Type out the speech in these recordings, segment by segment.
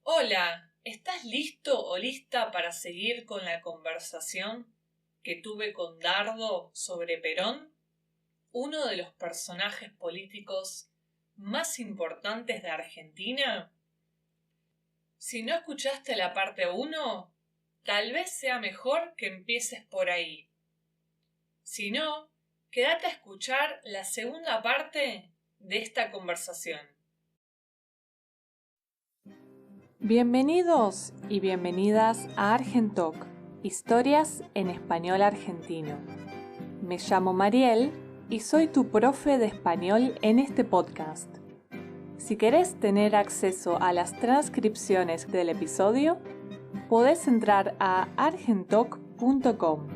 Hola, ¿estás listo o lista para seguir con la conversación que tuve con Dardo sobre Perón, uno de los personajes políticos más importantes de Argentina? Si no escuchaste la parte 1, tal vez sea mejor que empieces por ahí. Si no, quédate a escuchar la segunda parte de esta conversación. Bienvenidos y bienvenidas a Argentalk, historias en español argentino. Me llamo Mariel y soy tu profe de español en este podcast. Si querés tener acceso a las transcripciones del episodio, podés entrar a argentalk.com.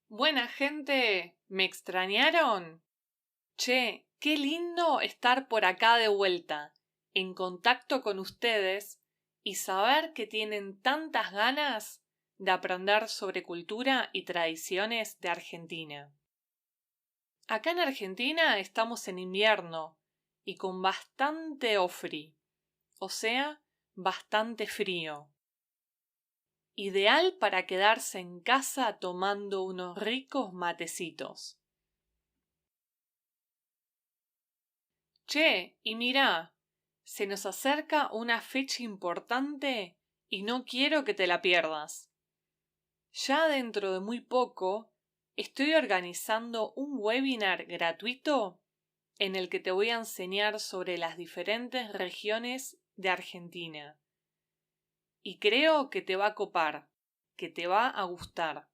Buena gente, ¿me extrañaron? Che, qué lindo estar por acá de vuelta, en contacto con ustedes y saber que tienen tantas ganas de aprender sobre cultura y tradiciones de Argentina. Acá en Argentina estamos en invierno y con bastante ofri, o sea, bastante frío. Ideal para quedarse en casa tomando unos ricos matecitos. Che, y mirá, se nos acerca una fecha importante y no quiero que te la pierdas. Ya dentro de muy poco estoy organizando un webinar gratuito en el que te voy a enseñar sobre las diferentes regiones de Argentina. Y creo que te va a copar, que te va a gustar.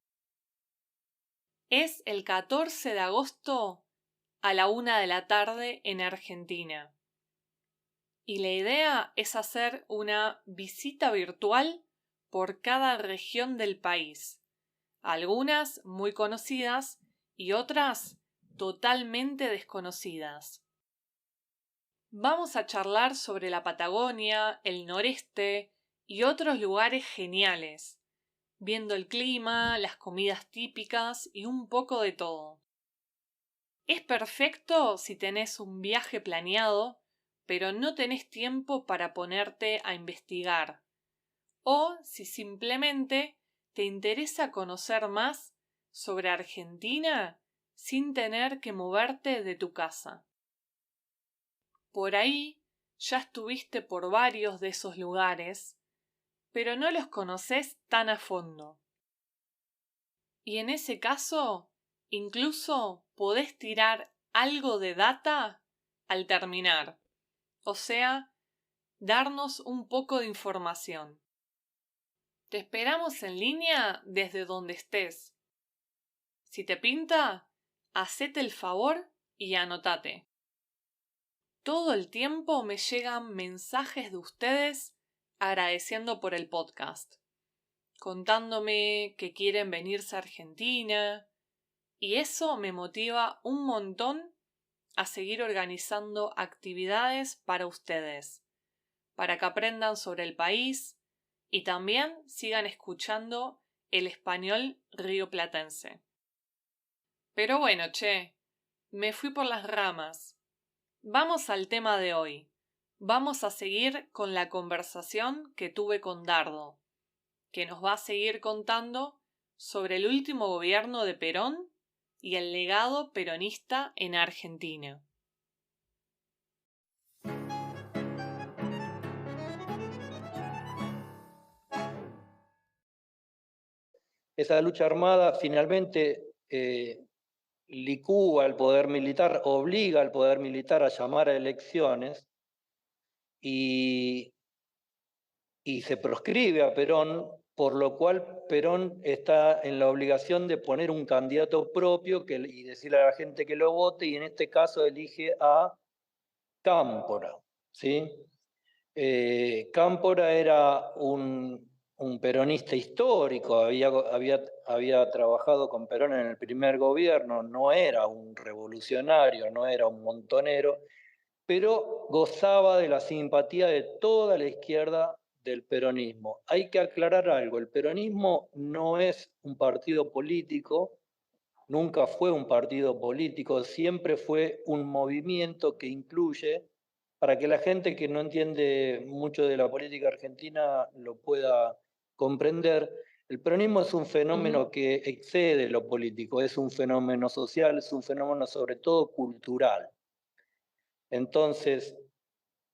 Es el 14 de agosto a la 1 de la tarde en Argentina. Y la idea es hacer una visita virtual por cada región del país, algunas muy conocidas y otras totalmente desconocidas. Vamos a charlar sobre la Patagonia, el noreste y otros lugares geniales, viendo el clima, las comidas típicas y un poco de todo. Es perfecto si tenés un viaje planeado pero no tenés tiempo para ponerte a investigar, o si simplemente te interesa conocer más sobre Argentina sin tener que moverte de tu casa. Por ahí ya estuviste por varios de esos lugares, pero no los conocés tan a fondo. Y en ese caso, incluso podés tirar algo de data al terminar. O sea, darnos un poco de información. Te esperamos en línea desde donde estés. Si te pinta, hacete el favor y anotate. Todo el tiempo me llegan mensajes de ustedes agradeciendo por el podcast, contándome que quieren venirse a Argentina, y eso me motiva un montón a seguir organizando actividades para ustedes, para que aprendan sobre el país y también sigan escuchando el español rioplatense. Pero bueno, che, me fui por las ramas. Vamos al tema de hoy. Vamos a seguir con la conversación que tuve con Dardo, que nos va a seguir contando sobre el último gobierno de Perón y el legado peronista en Argentina. Esa lucha armada finalmente licúa al poder militar, obliga al poder militar a llamar a elecciones y se proscribe a Perón, por lo cual Perón está en la obligación de poner un candidato propio y decirle a la gente que lo vote, y en este caso elige a Cámpora, ¿sí? Cámpora era un peronista histórico, había trabajado con Perón en el primer gobierno, no era un revolucionario, no era un montonero, pero gozaba de la simpatía de toda la izquierda del peronismo. Hay que aclarar algo, el peronismo no es un partido político, nunca fue un partido político, siempre fue un movimiento que incluye, para que la gente que no entiende mucho de la política argentina lo pueda comprender. El peronismo es un fenómeno que excede lo político, es un fenómeno social, es un fenómeno sobre todo cultural. Entonces,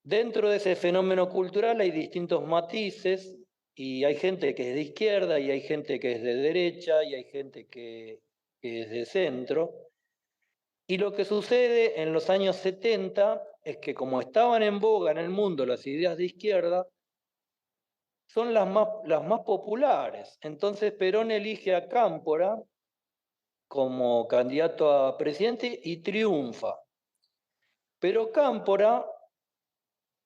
dentro de ese fenómeno cultural hay distintos matices y hay gente que es de izquierda y hay gente que es de derecha y hay gente que es de centro. Y lo que sucede en los años 70 es que como estaban en boga en el mundo las ideas de izquierda, son las más populares. Entonces Perón elige a Cámpora como candidato a presidente y triunfa. Pero Cámpora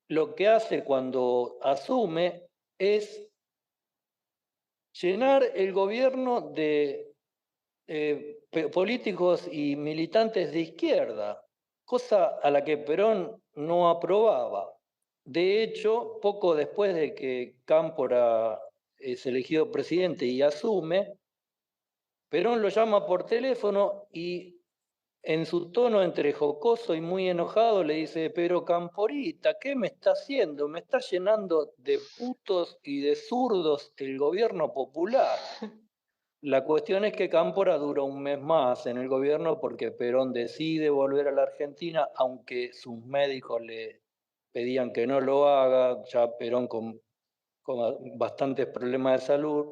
lo que hace cuando asume es llenar el gobierno de políticos y militantes de izquierda, cosa a la que Perón no aprobaba. De hecho, poco después de que Cámpora es elegido presidente y asume, Perón lo llama por teléfono y en su tono entre jocoso y muy enojado le dice: pero Camporita, ¿qué me está haciendo? Me está llenando de putos y de zurdos el gobierno popular. La cuestión es que Cámpora duró un mes más en el gobierno porque Perón decide volver a la Argentina, aunque sus médicos le pedían que no lo haga, ya Perón con bastantes problemas de salud,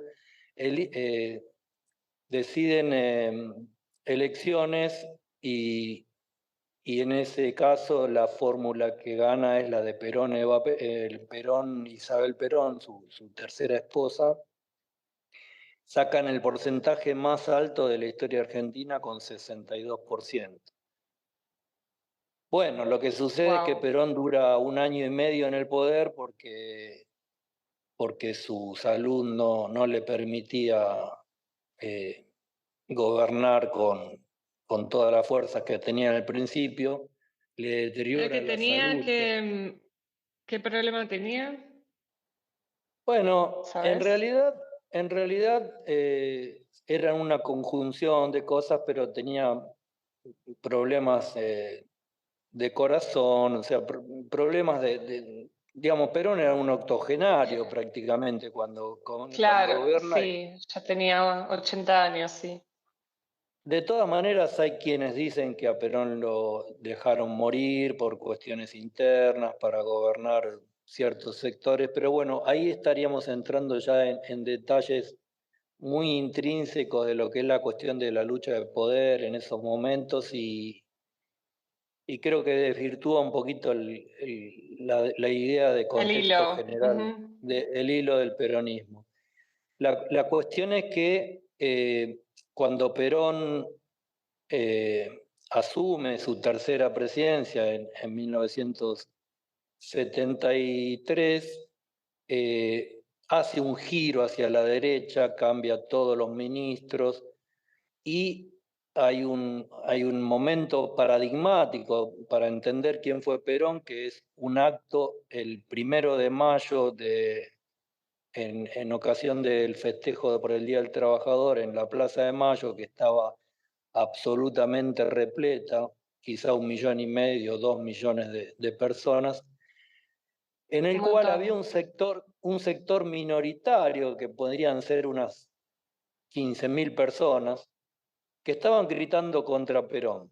deciden elecciones y en ese caso la fórmula que gana es la de Perón, Isabel Perón, su tercera esposa. Sacan el porcentaje más alto de la historia argentina con 62%. Bueno, lo que sucede es que Perón dura un año y medio en el poder porque su salud no le permitía gobernar con todas las fuerzas que tenía en el principio. Le deteriora la salud. ¿Qué problema tenía? Bueno, ¿Sabes? en realidad era una conjunción de cosas, pero tenía problemas de corazón, o sea, problemas digamos, Perón era un octogenario prácticamente cuando Claro, gobierna. sí, ya tenía 80 años, sí. De todas maneras, hay quienes dicen que a Perón lo dejaron morir por cuestiones internas para gobernar ciertos sectores, pero bueno, ahí estaríamos entrando ya en detalles muy intrínsecos de lo que es la cuestión de la lucha de poder en esos momentos y creo que desvirtúa un poquito la idea de El contexto hilo. general, el hilo del peronismo. La cuestión es que cuando Perón asume su tercera presidencia en 1973, hace un giro hacia la derecha, cambia todos los ministros y hay un momento paradigmático para entender quién fue Perón, que es un acto el 1 de mayo en ocasión del festejo por el Día del Trabajador en la Plaza de Mayo, que estaba absolutamente repleta, quizá 1,5 millones, 2 millones de personas, en el cual había un sector minoritario, que podrían ser unas 15.000 personas, que estaban gritando contra Perón.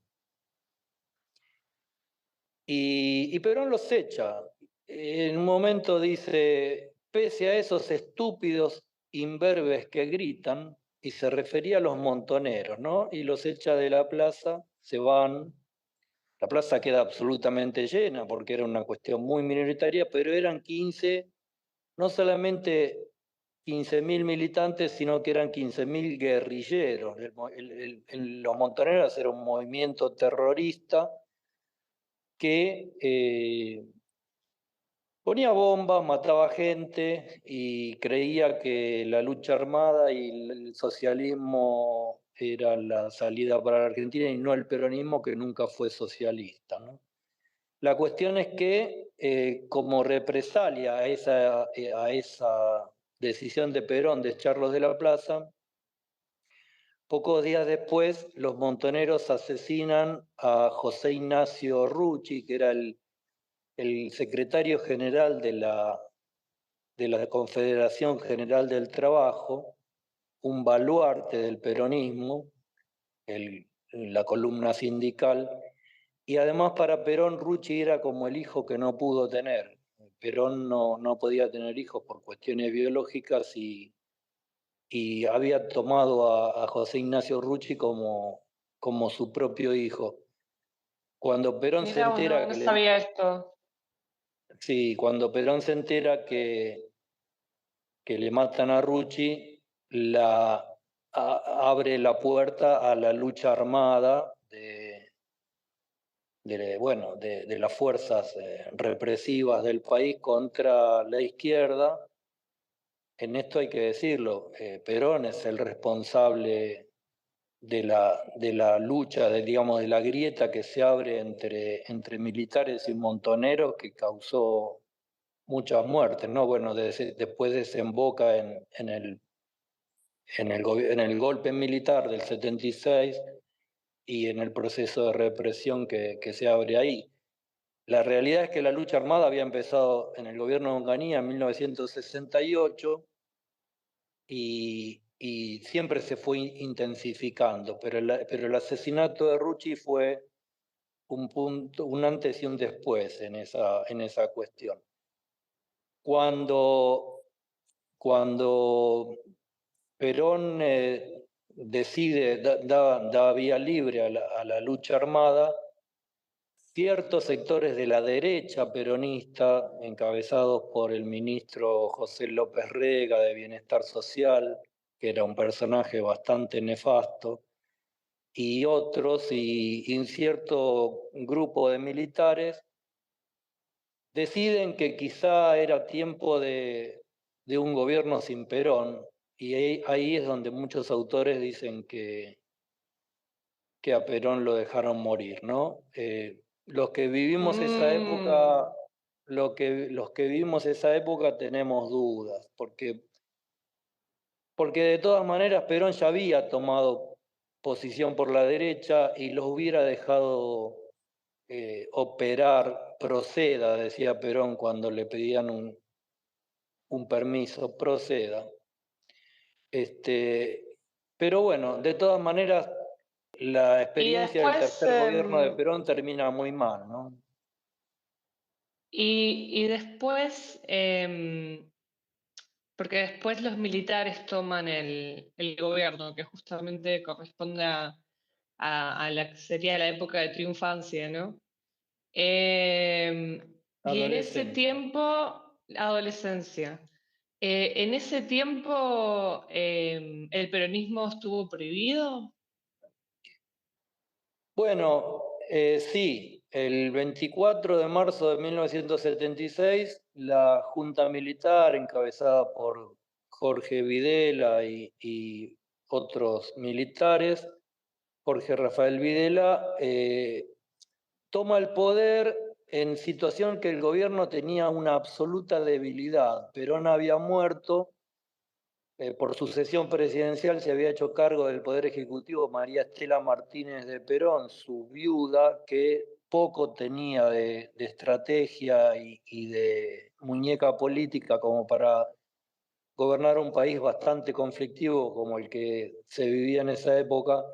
Y Perón los echa. En un momento dice: pese a esos estúpidos imberbes que gritan, y se refería a los montoneros, ¿no? Y los echa de la plaza, se van. La plaza queda absolutamente llena porque era una cuestión muy minoritaria, pero eran 15, no solamente 15.000 militantes, sino que eran 15.000 guerrilleros. Los montoneros era un movimiento terrorista que ponía bombas, mataba gente y creía que la lucha armada y el socialismo era la salida para la Argentina y no el peronismo, que nunca fue socialista, ¿no? La cuestión es que, como represalia a esa decisión de Perón de echarlos de la plaza, Pocos días después, los montoneros asesinan a José Ignacio Rucci, que era el secretario general de la Confederación General del Trabajo, un baluarte del peronismo, la columna sindical, y además para Perón Rucci era como el hijo que no pudo tener. Perón no podía tener hijos por cuestiones biológicas y había tomado a José Ignacio Rucci como su propio hijo. Cuando Perón se Mira, vos, no, entera no sabía esto. sí, cuando Perón se entera que le matan a Rucci, abre la puerta a la lucha armada de las fuerzas represivas del país contra la izquierda. En esto hay que decirlo, Perón es el responsable de la lucha, digamos, de la grieta que se abre entre militares y montoneros que causó muchas muertes, ¿no? Bueno, después desemboca en el golpe militar del 76 y en el proceso de represión que se abre ahí. La realidad es que la lucha armada había empezado en el gobierno de Onganía en 1968 y siempre se fue intensificando, pero el asesinato de Rucci fue un punto, un antes y un después en esa cuestión. Cuando, cuando Perón decide, da vía libre a la lucha armada, ciertos sectores de la derecha peronista, encabezados por el ministro José López Rega de Bienestar Social, que era un personaje bastante nefasto, y otros, y un cierto grupo de militares, deciden que quizá era tiempo de un gobierno sin Perón, y ahí es donde muchos autores dicen que a Perón lo dejaron morir, ¿no? Los que vivimos esa Mm, época, los que vivimos esa época tenemos dudas, porque de todas maneras Perón ya había tomado posición por la derecha y los hubiera dejado operar, proceda, decía Perón cuando le pedían un permiso, proceda. Pero bueno, de todas maneras, la y experiencia del después, tercer gobierno de Perón termina muy mal, ¿no? y después, porque después los militares toman el gobierno, que justamente corresponde a la que sería la época de triunfancia, ¿no? Y en ese Adolescencia. tiempo, adolescencia. En ese tiempo, ¿el peronismo estuvo prohibido? Bueno, sí, el 24 de marzo de 1976, la Junta Militar, encabezada por Jorge Videla y otros militares, Jorge Rafael Videla, toma el poder en situación que el gobierno tenía una absoluta debilidad. Perón había muerto, por sucesión presidencial se había hecho cargo del Poder Ejecutivo María Estela Martínez de Perón, su viuda, que poco tenía de estrategia y de muñeca política como para gobernar un país bastante conflictivo como el que se vivía en esa época.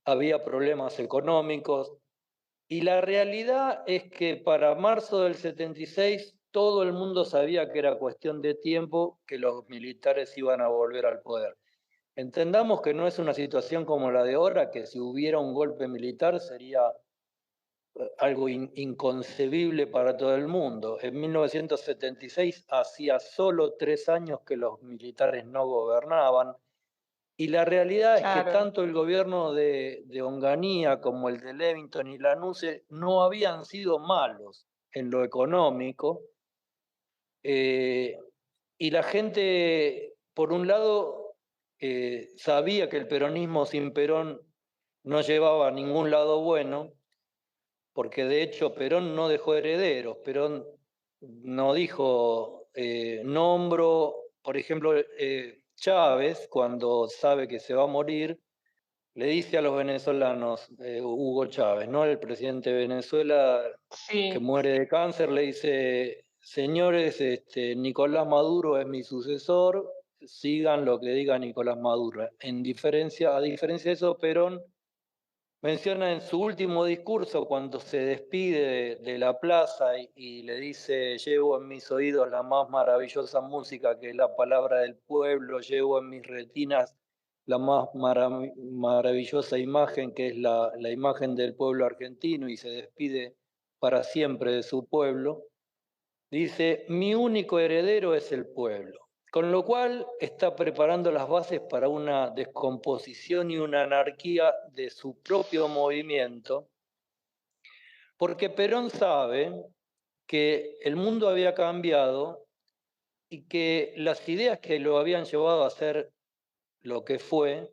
Había problemas económicos, y la realidad es que para marzo del 76 todo el mundo sabía que era cuestión de tiempo que los militares iban a volver al poder. Entendamos que no es una situación como la de ahora, que si hubiera un golpe militar sería algo inconcebible para todo el mundo. En 1976 hacía solo 3 años que los militares no gobernaban, y la realidad es que Claro. tanto el gobierno de Onganía como el de Levington y Lanusse no habían sido malos en lo económico, eh, y la gente, por un lado, sabía que el peronismo sin Perón no llevaba a ningún lado bueno, porque de hecho Perón no dejó herederos. Perón no dijo, nombro, por ejemplo, Chávez, cuando sabe que se va a morir, le dice a los venezolanos, Hugo Chávez, ¿no? El presidente de Venezuela que Sí, muere de cáncer, le dice, señores, Nicolás Maduro es mi sucesor, sigan lo que diga Nicolás Maduro. A diferencia de eso, Perón menciona en su último discurso, cuando se despide de la plaza y le dice, llevo en mis oídos la más maravillosa música que es la palabra del pueblo, llevo en mis retinas la más maravillosa imagen que es la imagen del pueblo argentino y se despide para siempre de su pueblo, dice, mi único heredero es el pueblo. Con lo cual está preparando las bases para una descomposición y una anarquía de su propio movimiento, porque Perón sabe que el mundo había cambiado y que las ideas que lo habían llevado a ser lo que fue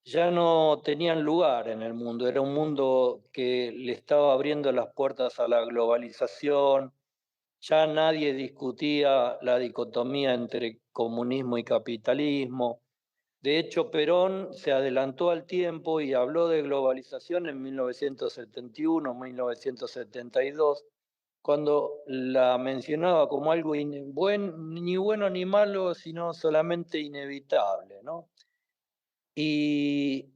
ya no tenían lugar en el mundo. Era un mundo que le estaba abriendo las puertas a la globalización. Ya nadie discutía la dicotomía entre comunismo y capitalismo. De hecho, Perón se adelantó al tiempo y habló de globalización en 1971, 1972, cuando la mencionaba como algo ni bueno ni malo, sino solamente inevitable, ¿no? Y,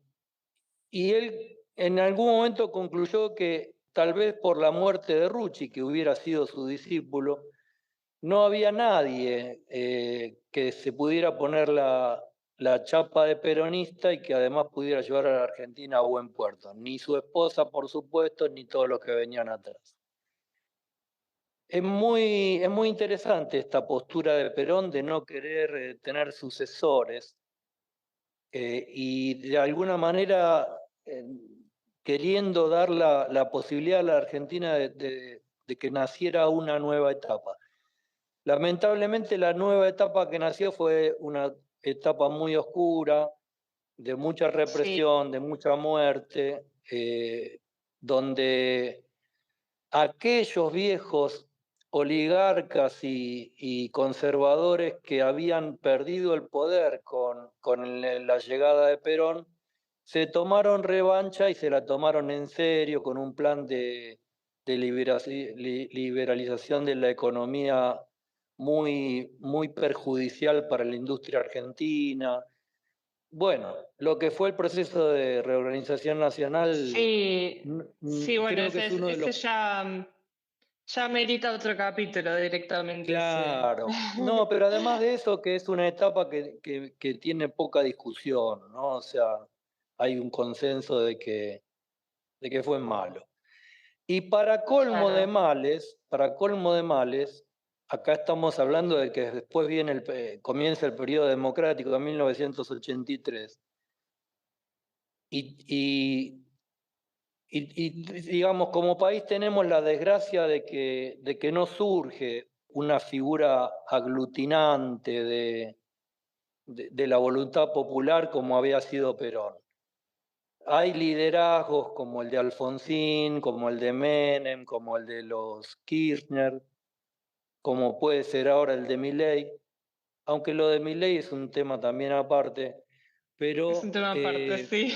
y él en algún momento concluyó que tal vez por la muerte de Rucci, que hubiera sido su discípulo, no había nadie que se pudiera poner la chapa de peronista y que además pudiera llevar a la Argentina a buen puerto. Ni su esposa, por supuesto, ni todos los que venían atrás. Es muy interesante esta postura de Perón de no querer tener sucesores y de alguna manera eh, queriendo dar la posibilidad a la Argentina de que naciera una nueva etapa. Lamentablemente la nueva etapa que nació fue una etapa muy oscura, de mucha sí. represión, de mucha muerte, donde aquellos viejos oligarcas y conservadores que habían perdido el poder con la llegada de Perón, se tomaron revancha y se la tomaron en serio con un plan de liberalización de la economía muy perjudicial para la industria argentina. Bueno, lo que fue el proceso de reorganización nacional, Sí, sí, bueno, creo que es uno de ese los... ya merita otro capítulo directamente, sí. Claro, no, pero además de eso, que es una etapa que tiene poca discusión, ¿no? O sea, hay un consenso de que fue malo. Y Claro. para colmo de males, acá estamos hablando de que después viene comienza el periodo democrático de 1983, y, digamos, como país tenemos la desgracia de que no surge una figura aglutinante de la voluntad popular como había sido Perón. Hay liderazgos como el de Alfonsín, como el de Menem, como el de los Kirchner, como puede ser ahora el de Milei, aunque lo de Milei es un tema también aparte, Es un pero tema aparte, sí.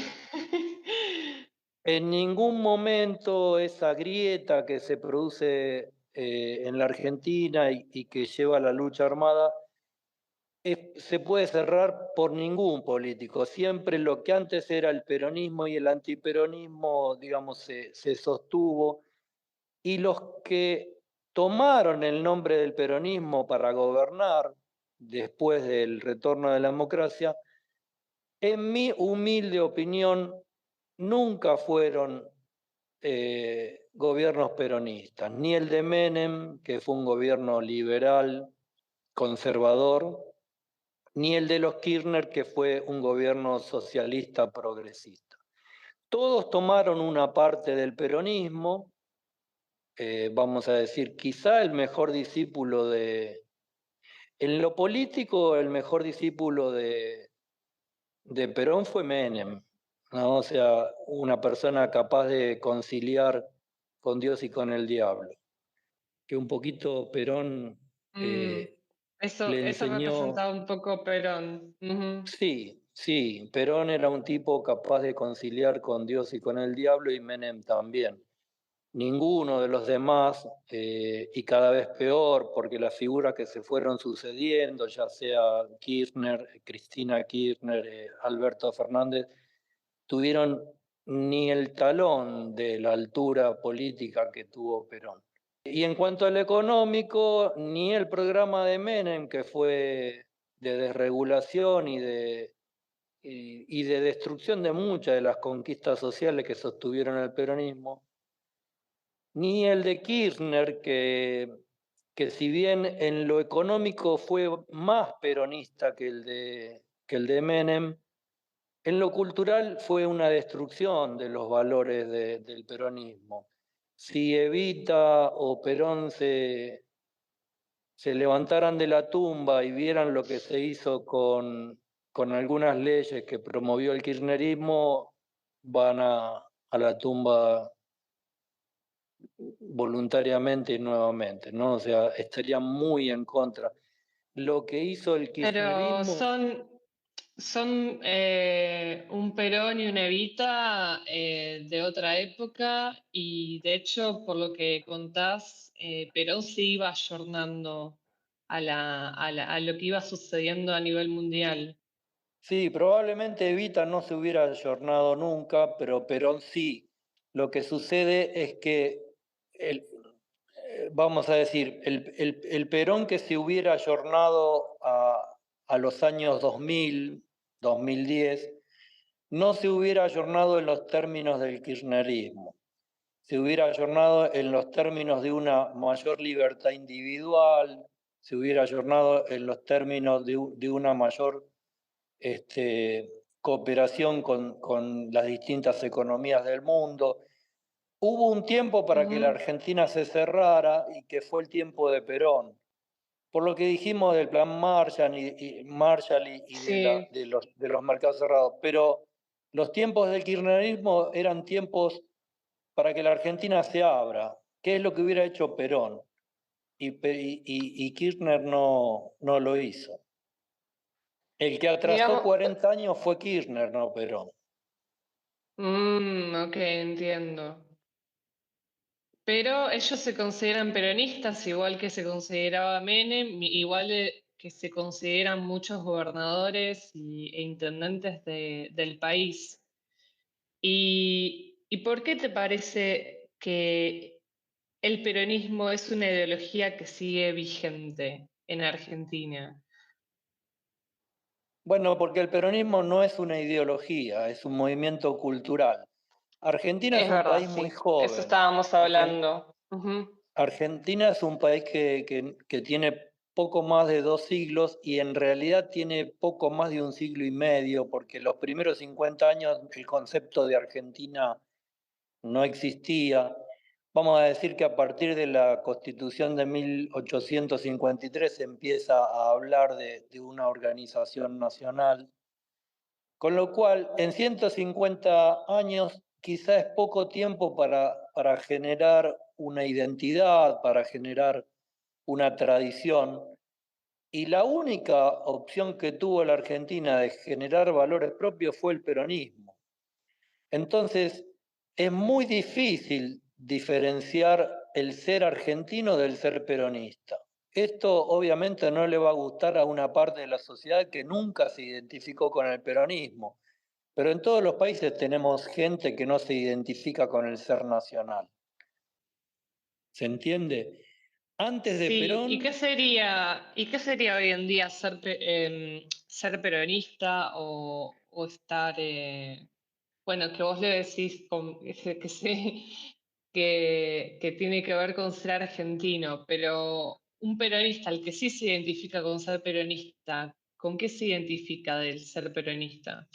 en ningún momento esa grieta que se produce en la Argentina y que lleva a la lucha armada se puede cerrar por ningún político. Siempre lo que antes era el peronismo y el antiperonismo, digamos, se sostuvo. Y los que tomaron el nombre del peronismo para gobernar después del retorno de la democracia, en mi humilde opinión, nunca fueron gobiernos peronistas, ni el de Menem, que fue un gobierno liberal, conservador, ni el de los Kirchner, que fue un gobierno socialista progresista. Todos tomaron una parte del peronismo, vamos a decir, quizá el mejor discípulo en lo político, el mejor discípulo de Perón fue Menem, ¿no? O sea, una persona capaz de conciliar con Dios y con el diablo, que un poquito Perón Mm, le eso enseñó, representaba un poco Perón. Ujú. sí, sí, Perón era un tipo capaz de conciliar con Dios y con el diablo, y Menem también. Ninguno de los demás, y cada vez peor, porque las figuras que se fueron sucediendo, ya sea Kirchner, Cristina Kirchner, Alberto Fernández, tuvieron ni el talón de la altura política que tuvo Perón. Y en cuanto al económico, ni el programa de Menem, que fue de desregulación y de destrucción de muchas de las conquistas sociales que sostuvieron el peronismo, ni el de Kirchner, que si bien en lo económico fue más peronista que el de Menem, en lo cultural fue una destrucción de los valores del peronismo. Si Evita o Perón se levantaran de la tumba y vieran lo que se hizo con algunas leyes que promovió el kirchnerismo, van a la tumba voluntariamente y nuevamente, ¿no? O sea, estarían muy en contra. Lo que hizo el Pero kirchnerismo, son un Perón y una Evita de otra época y de hecho, por lo que contás, Perón se iba ayornando a lo que iba sucediendo a nivel mundial. sí, probablemente Evita no se hubiera ayornado nunca, pero Perón sí. Lo que sucede es que, el, vamos a decir, el Perón que se hubiera ayornado a los años 2000, 2010, no se hubiera ayornado en los términos del kirchnerismo. Se hubiera ayornado en los términos de una mayor libertad individual, se hubiera ayornado en los términos de una mayor cooperación con las distintas economías del mundo. Hubo un tiempo para que la Ujú. Argentina se cerrara y que fue el tiempo de Perón. Por lo que dijimos del plan Marshall y Sí. de los mercados cerrados. Pero los tiempos del kirchnerismo eran tiempos para que la Argentina se abra, que es lo que hubiera hecho Perón. Y Kirchner no lo hizo. El que atrasó Digamos, 40 años fue Kirchner, no Perón. ok, entiendo. Pero ellos se consideran peronistas, igual que se consideraba Menem, igual que se consideran muchos gobernadores e intendentes del país. ¿Y por qué te parece que el peronismo es una ideología que sigue vigente en Argentina? Bueno, porque el peronismo no es una ideología, es un movimiento cultural. Argentina es Es un verdad, país muy sí, eso joven. estábamos hablando. Ujú. Argentina es un país que tiene poco más de 2 siglos y en realidad tiene poco más de un siglo y medio, porque los primeros 50 años el concepto de Argentina no existía. Vamos a decir que a partir de la Constitución de 1853 se empieza a hablar de una organización nacional, con lo cual en 150 años quizá es poco tiempo para generar una identidad, para generar una tradición. Y la única opción que tuvo la Argentina de generar valores propios fue el peronismo. Entonces, es muy difícil diferenciar el ser argentino del ser peronista. Esto obviamente no le va a gustar a una parte de la sociedad que nunca se identificó con el peronismo, pero en todos los países tenemos gente que no se identifica con el ser nacional. ¿Se entiende? Antes de Sí, Perón, y qué sería hoy en día ser peronista o estar, bueno, que vos le decís que sé que tiene que ver con ser argentino, pero un peronista, el que sí se identifica con ser peronista, ¿con qué se identifica del ser peronista?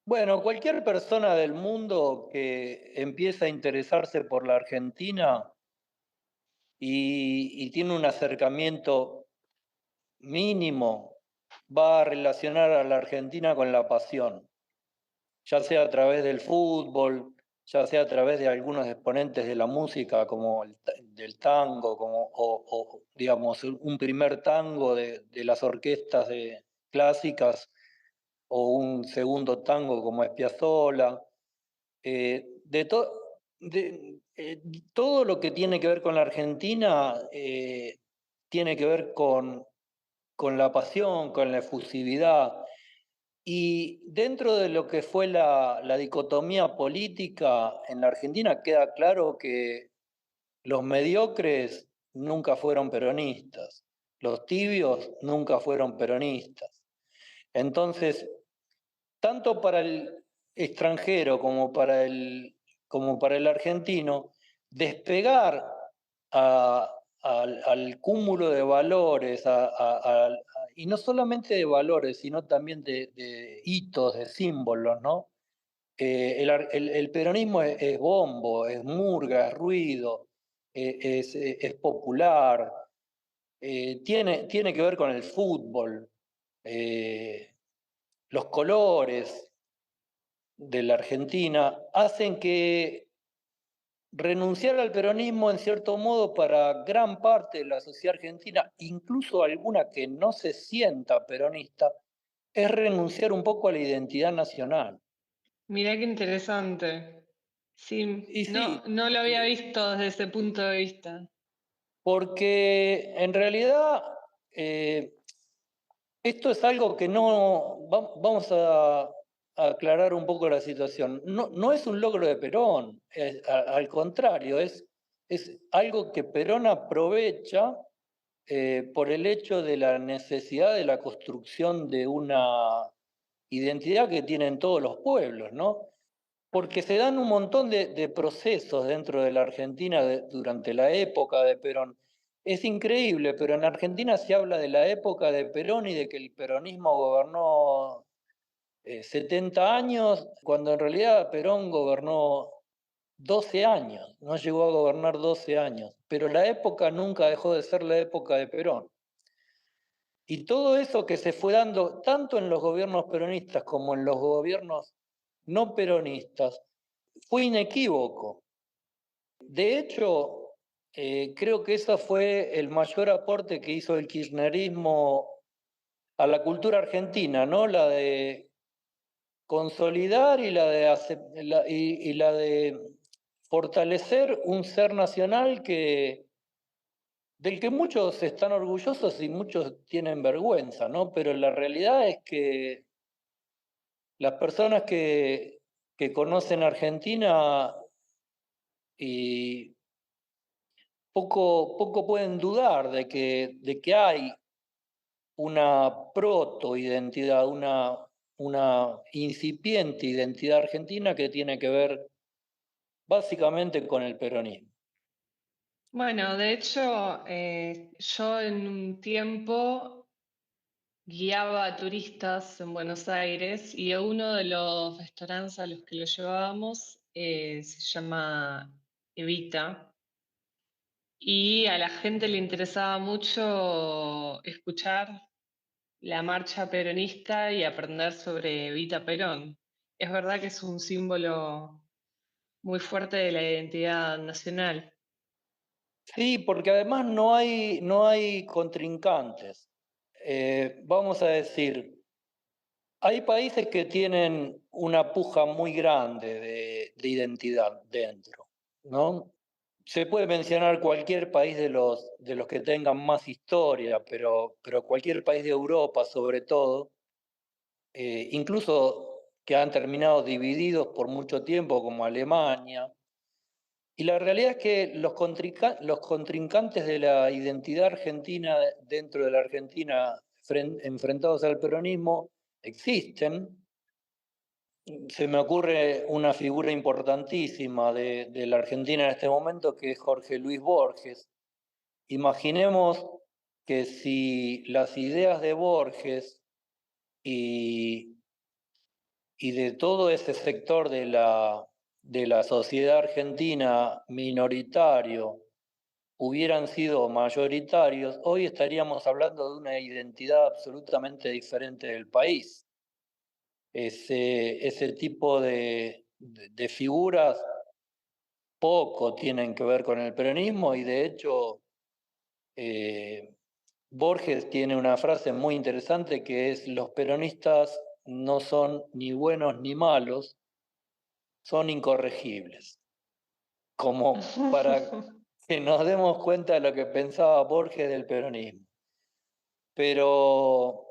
bueno, cualquier persona del mundo que empieza a interesarse por la Argentina y tiene un acercamiento mínimo, va a relacionar a la Argentina con la pasión, ya sea a través del fútbol, ya sea a través de algunos exponentes de la música, como del tango, digamos, un primer tango de las orquestas clásicas, o un segundo tango como es Piazzolla, de, todo lo que tiene que ver con la Argentina tiene que ver con la pasión, con la efusividad. Y dentro de lo que fue la dicotomía política en la Argentina queda claro que los mediocres nunca fueron peronistas, los tibios nunca fueron peronistas. Entonces, tanto para el extranjero como para el argentino, despegar al cúmulo de valores, y no solamente de valores, sino también de hitos, de símbolos, ¿no? El peronismo es bombo, es murga, es ruido, es popular, tiene que ver con el fútbol, los colores de la Argentina hacen que renunciar al peronismo en cierto modo para gran parte de la sociedad argentina, incluso alguna que no se sienta peronista, es renunciar un poco a la identidad nacional. Mirá qué interesante. Sí, Y sí, no lo había visto desde ese punto de vista. porque en realidad esto es algo que no... Vamos a aclarar un poco la situación. No es un logro de Perón, al contrario, es algo que Perón aprovecha por el hecho de la necesidad de la construcción de una identidad que tienen todos los pueblos, ¿no? Porque se dan un montón de procesos dentro de la Argentina durante la época de Perón. Es increíble, pero en Argentina se habla de la época de Perón y de que el peronismo gobernó 70 años, cuando en realidad Perón gobernó 12 años, no llegó a gobernar 12 años, pero la época nunca dejó de ser la época de Perón. Y todo eso que se fue dando tanto en los gobiernos peronistas como en los gobiernos no peronistas, fue inequívoco. De hecho, creo que ese fue el mayor aporte que hizo el kirchnerismo a la cultura argentina, ¿no? La de consolidar y la de fortalecer un ser nacional del que muchos están orgullosos y muchos tienen vergüenza, ¿no? Pero la realidad es que las personas que conocen Argentina y poco pueden dudar de que hay una proto-identidad, una incipiente identidad argentina que tiene que ver básicamente con el peronismo. Bueno, de hecho, yo en un tiempo guiaba a turistas en Buenos Aires y uno de los restaurantes a los que lo llevábamos se llama Evita y a la gente le interesaba mucho escuchar la marcha peronista y aprender sobre Evita Perón. Es verdad que es un símbolo muy fuerte de la identidad nacional. Sí, porque además no hay contrincantes. Vamos a decir, hay países que tienen una puja muy grande de identidad dentro, ¿no? Se puede mencionar cualquier país de los que tengan más historia, pero cualquier país de Europa sobre todo, incluso que han terminado divididos por mucho tiempo, como Alemania. Y la realidad es que los contrincantes de la identidad argentina dentro de la Argentina enfrentados al peronismo existen. Se me ocurre una figura importantísima de la Argentina en este momento, que es Jorge Luis Borges. Imaginemos que si las ideas de Borges y, y de todo ese sector de la sociedad argentina minoritario hubieran sido mayoritarios, hoy estaríamos hablando de una identidad absolutamente diferente del país. Ese tipo de figuras poco tienen que ver con el peronismo y de hecho Borges tiene una frase muy interesante que es: los peronistas no son ni buenos ni malos, son incorregibles. Como para que nos demos cuenta de lo que pensaba Borges del peronismo. Pero,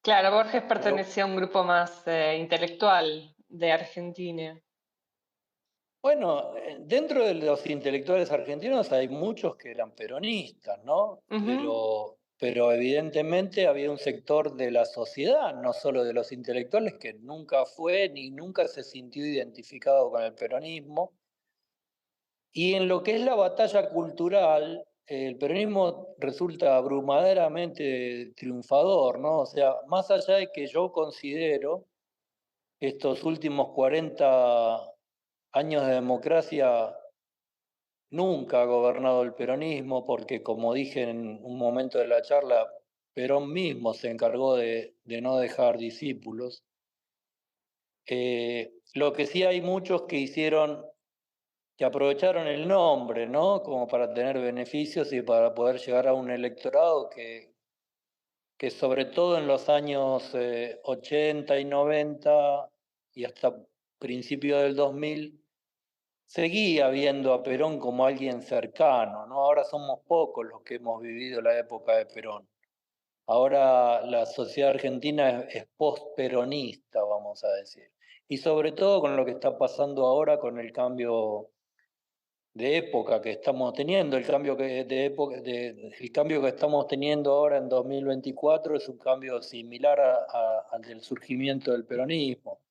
Claro, Borges pero pertenecía a un grupo más intelectual de Argentina. bueno, dentro de los intelectuales argentinos hay muchos que eran peronistas, ¿no? Ujú. Pero evidentemente había un sector de la sociedad, no solo de los intelectuales, que nunca fue ni nunca se sintió identificado con el peronismo. Y en lo que es la batalla cultural, el peronismo resulta abrumadoramente triunfador, ¿no? O sea, más allá de que yo considero estos últimos 40 años de democracia nunca ha gobernado el peronismo, porque como dije en un momento de la charla, Perón mismo se encargó de no dejar discípulos. Lo que sí hay muchos que hicieron, que aprovecharon el nombre, ¿no? Como para tener beneficios y para poder llegar a un electorado que sobre todo en los años 80 y 90 y hasta principios del 2000 seguía viendo a Perón como alguien cercano, ¿no? Ahora somos pocos los que hemos vivido la época de Perón. Ahora la sociedad argentina es post-peronista, vamos a decir. Y sobre todo con lo que está pasando ahora con el cambio de época que estamos teniendo, el cambio que estamos teniendo ahora en 2024 es un cambio similar al del surgimiento del peronismo.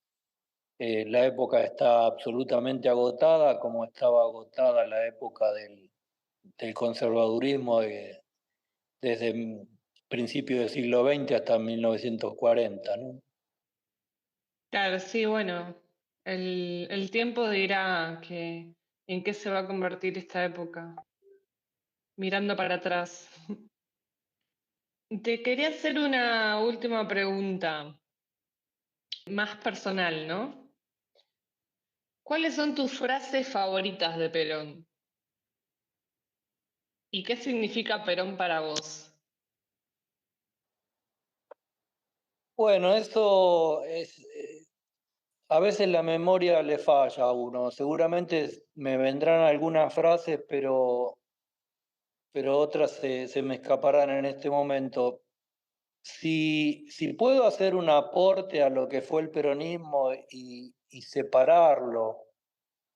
La época está absolutamente agotada, como estaba agotada la época del conservadurismo desde principios del siglo XX hasta 1940, ¿no? Claro, sí, bueno, el tiempo dirá en qué se va a convertir esta época, mirando para atrás. Te quería hacer una última pregunta, más personal, ¿no? ¿Cuáles son tus frases favoritas de Perón? ¿Y qué significa Perón para vos? Bueno, eso es, a veces la memoria le falla a uno. Seguramente me vendrán algunas frases, pero otras se me escaparán en este momento. Si puedo hacer un aporte a lo que fue el peronismo y separarlo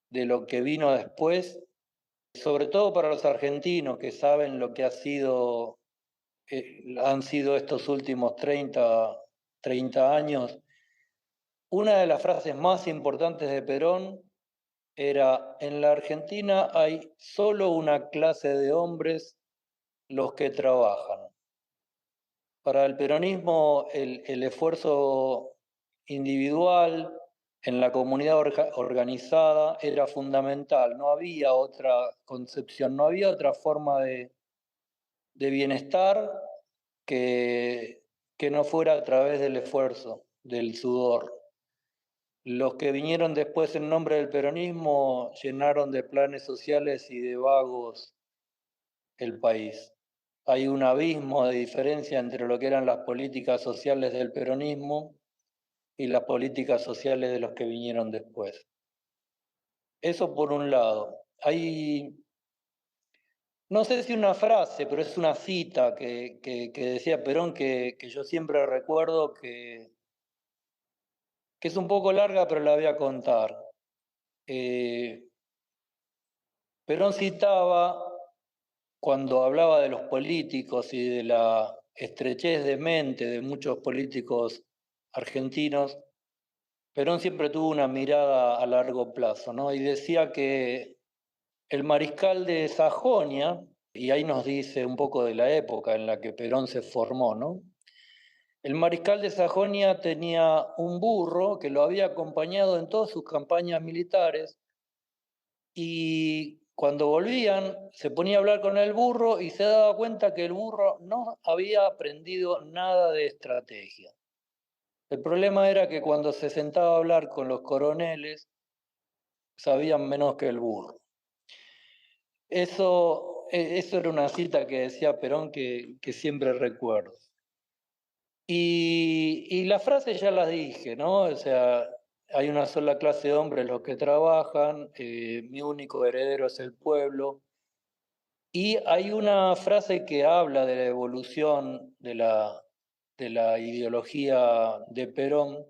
de lo que vino después, sobre todo para los argentinos que saben lo que han sido estos últimos 30 años, una de las frases más importantes de Perón era: en la Argentina hay solo una clase de hombres, los que trabajan. Para el peronismo, el esfuerzo individual en la comunidad organizada era fundamental. No había otra concepción, no había otra forma de bienestar que, que no fuera a través del esfuerzo, del sudor. Los que vinieron después en nombre del peronismo llenaron de planes sociales y de vagos el país. Hay un abismo de diferencia entre lo que eran las políticas sociales del peronismo y las políticas sociales de los que vinieron después. Eso por un lado. Hay, no sé si una frase, pero es una cita que decía Perón que yo siempre recuerdo, que es un poco larga, pero la voy a contar. Eh, Perón citaba, cuando hablaba de los políticos y de la estrechez de mente de muchos políticos argentinos, Perón siempre tuvo una mirada a largo plazo, ¿no? Y decía que el mariscal de Sajonia, y ahí nos dice un poco de la época en la que Perón se formó, ¿no? El mariscal de Sajonia tenía un burro que lo había acompañado en todas sus campañas militares y cuando volvían se ponía a hablar con el burro y se daba cuenta que el burro no había aprendido nada de estrategia. El problema era que cuando se sentaba a hablar con los coroneles sabían menos que el burro. Eso era una cita que decía Perón que siempre recuerdo. Y las frases ya las dije, ¿no? O sea, hay una sola clase de hombres los que trabajan, mi único heredero es el pueblo. Y hay una frase que habla de la evolución de la ideología de Perón,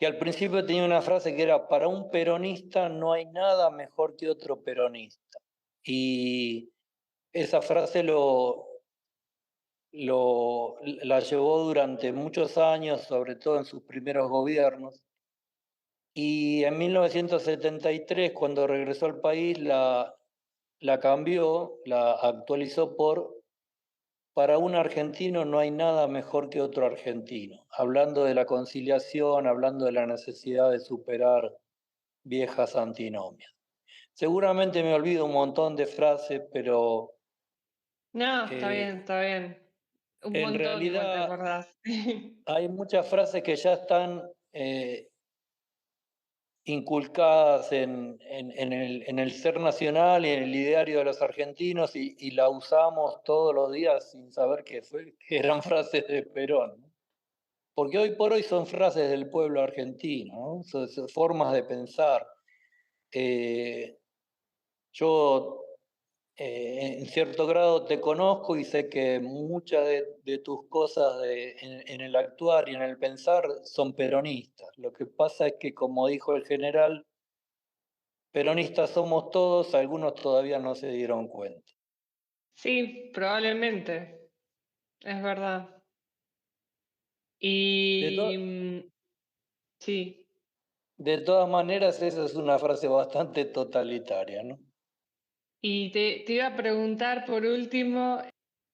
que al principio tenía una frase que era: para un peronista no hay nada mejor que otro peronista. Y esa frase la llevó durante muchos años, sobre todo en sus primeros gobiernos. Y en 1973, cuando regresó al país, la cambió, la actualizó por: para un argentino no hay nada mejor que otro argentino, hablando de la conciliación, hablando de la necesidad de superar viejas antinomias. Seguramente me olvido un montón de frases, pero No, está eh, bien, está bien. Un en montón igual te realidad acordás. hay muchas frases que ya están inculcadas en el ser nacional y en el ideario de los argentinos, y la usamos todos los días sin saber que eran frases de Perón, ¿no? Porque hoy por hoy son frases del pueblo argentino, ¿no? Son formas de pensar. Eh, yo en cierto grado te conozco y sé que muchas de tus cosas en el actuar y en el pensar son peronistas. Lo que pasa es que, como dijo el general, peronistas somos todos, algunos todavía no se dieron cuenta. Sí, probablemente, es verdad. De, Y to- sí, de todas maneras, esa es una frase bastante totalitaria, ¿no? y te iba a preguntar por último,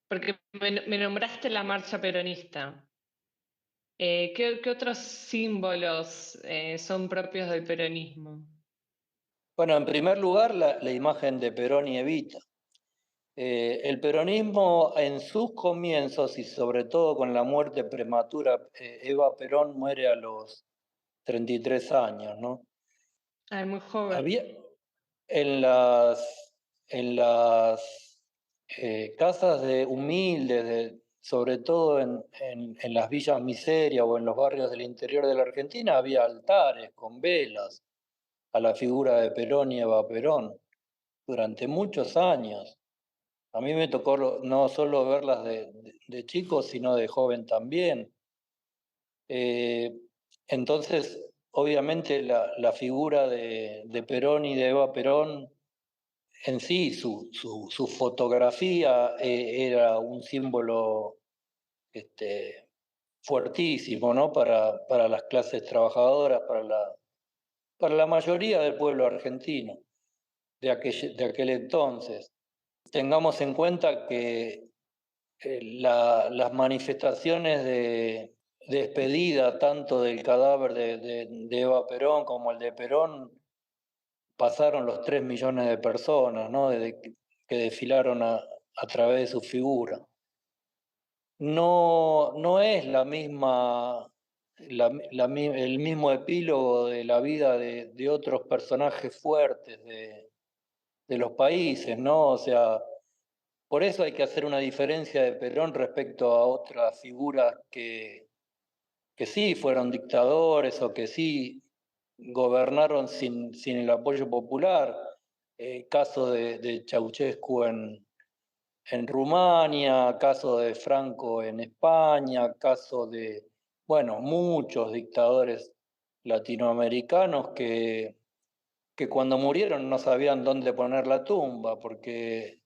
porque me nombraste la marcha peronista. ¿Qué otros símbolos son propios del peronismo? Bueno, en primer lugar, la imagen de Perón y Evita. El peronismo en sus comienzos, y sobre todo con la muerte prematura, Eva Perón muere a los 33 años, ¿no? Ay, muy joven. Había en las casas de humildes, sobre todo en las villas miseria o en los barrios del interior de la Argentina, había altares con velas a la figura de Perón y Eva Perón durante muchos años. A mí me tocó no solo verlas de chico, sino de joven también. Eh, entonces, obviamente, la figura de Perón y de Eva Perón en sí, su fotografía era un símbolo este, fuertísimo, ¿no? Para las clases trabajadoras, para la mayoría del pueblo argentino de aquel entonces. Tengamos en cuenta que las manifestaciones de despedida, tanto del cadáver de Eva Perón como el de Perón, pasaron los 3 millones de personas, ¿no? Desde que desfilaron a través de su figura. No es la misma, el mismo epílogo de la vida de otros personajes fuertes de los países, ¿no? O sea, por eso hay que hacer una diferencia de Perón respecto a otras figuras que sí fueron dictadores o que sí gobernaron sin el apoyo popular. Caso de Ceausescu en Rumania, caso de Franco en España, caso de, bueno, muchos dictadores latinoamericanos que cuando murieron no sabían dónde poner la tumba porque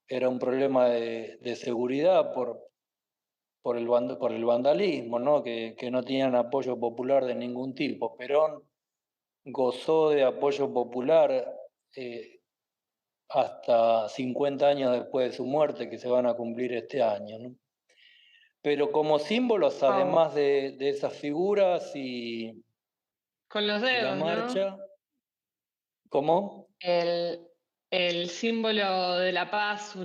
era un problema de seguridad por el vandalismo, ¿no? Que no tenían apoyo popular de ningún tipo. Perón gozó de apoyo popular eh, hasta 50 años después de su muerte, que se van a cumplir este año, ¿no? Pero como símbolos, Wow. además de esas figuras Con los y la dedos, ¿no? marcha, ¿cómo? El, el símbolo de la paz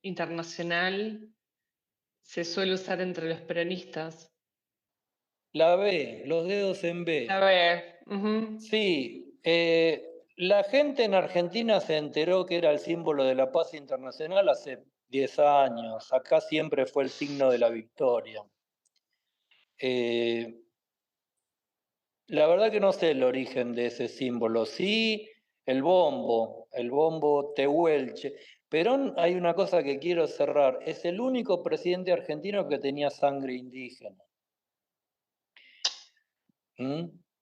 internacional se suele usar entre los peronistas. La B, los dedos en A B. ver, ujú. Sí, la gente en Argentina se enteró que era el símbolo de la paz internacional hace 10 años. Acá siempre fue el signo de la victoria. La verdad que no sé el origen de ese símbolo. Sí, el bombo tehuelche. Perón, hay una cosa que quiero cerrar, es el único presidente argentino que tenía sangre indígena.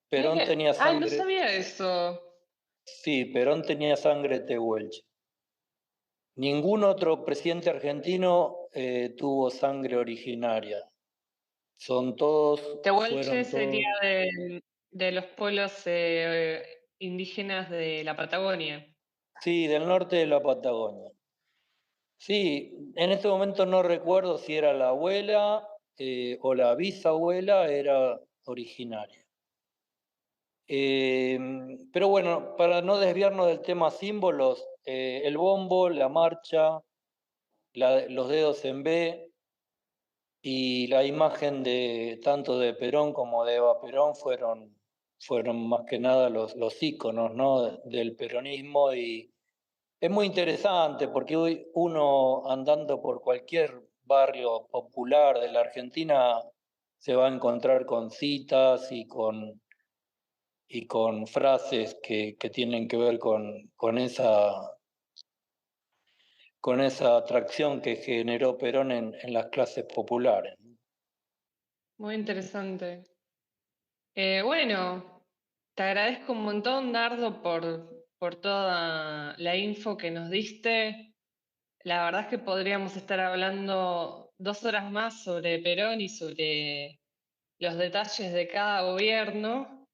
Perón tenía Ay, no sangre, sabía eso. sí, Perón tenía sangre tehuelche. Ningún otro presidente argentino tuvo sangre originaria. Tehuelche Fueron sería todos. de los pueblos indígenas de la Patagonia. Sí, del norte de la Patagonia. Sí, en este momento no recuerdo si era la abuela o la bisabuela, era originaria. Pero bueno, para no desviarnos del tema símbolos, el bombo, la marcha, los dedos en B y la imagen de tanto de Perón como de Eva Perón fueron más que nada los íconos, ¿no?, del peronismo. Y es muy interesante porque hoy uno andando por cualquier barrio popular de la Argentina se va a encontrar con citas y con frases que tienen que ver con esa atracción que generó Perón en las clases populares. Muy interesante. Bueno, te agradezco un montón, Dardo, por toda la info que nos diste. La verdad es que podríamos estar hablando 2 horas más sobre Perón y sobre los detalles de cada gobierno,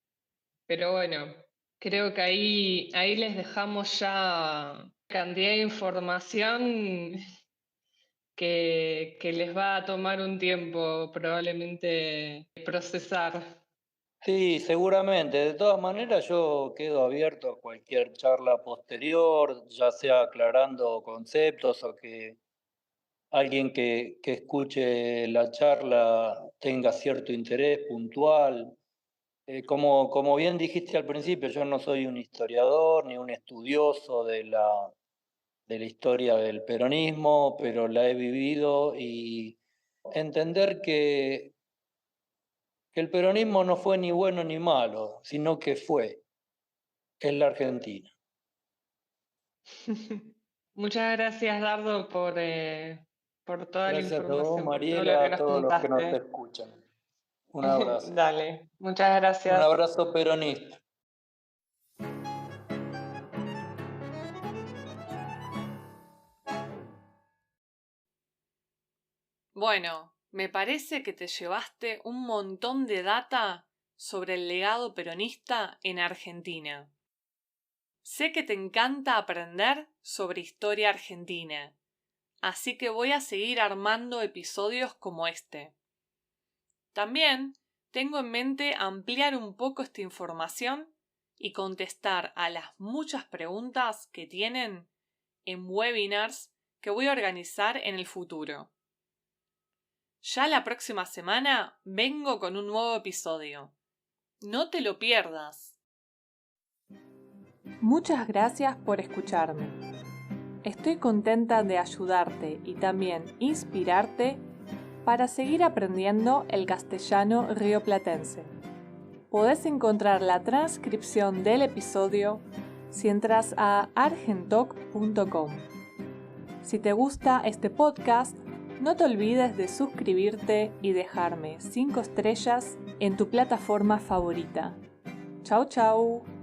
pero bueno, creo que ahí les dejamos ya cantidad de información que les va a tomar un tiempo probablemente procesar. Sí, seguramente. De todas maneras, yo quedo abierto a cualquier charla posterior, ya sea aclarando conceptos o que alguien que escuche la charla tenga cierto interés puntual. Como bien dijiste al principio, yo no soy un historiador ni un estudioso de la historia del peronismo, pero la he vivido y entender que el peronismo no fue ni bueno ni malo, sino que es la Argentina. Muchas gracias, Dardo, por toda la Gracias a vos, información, por todo lo Mariela, que a nos todos los que nos contaste. escuchan. Un abrazo. Dale, muchas Un gracias. abrazo peronista. Bueno, me parece que te llevaste un montón de data sobre el legado peronista en Argentina. Sé que te encanta aprender sobre historia argentina, así que voy a seguir armando episodios como este. También tengo en mente ampliar un poco esta información y contestar a las muchas preguntas que tienen en webinars que voy a organizar en el futuro. Ya la próxima semana vengo con un nuevo episodio. No te lo pierdas. Muchas gracias por escucharme. Estoy contenta de ayudarte y también inspirarte para seguir aprendiendo el castellano rioplatense. Podés encontrar la transcripción del episodio si entras a argentoc.com. Si te gusta este podcast, no te olvides de suscribirte y dejarme 5 estrellas en tu plataforma favorita. Chau, chau.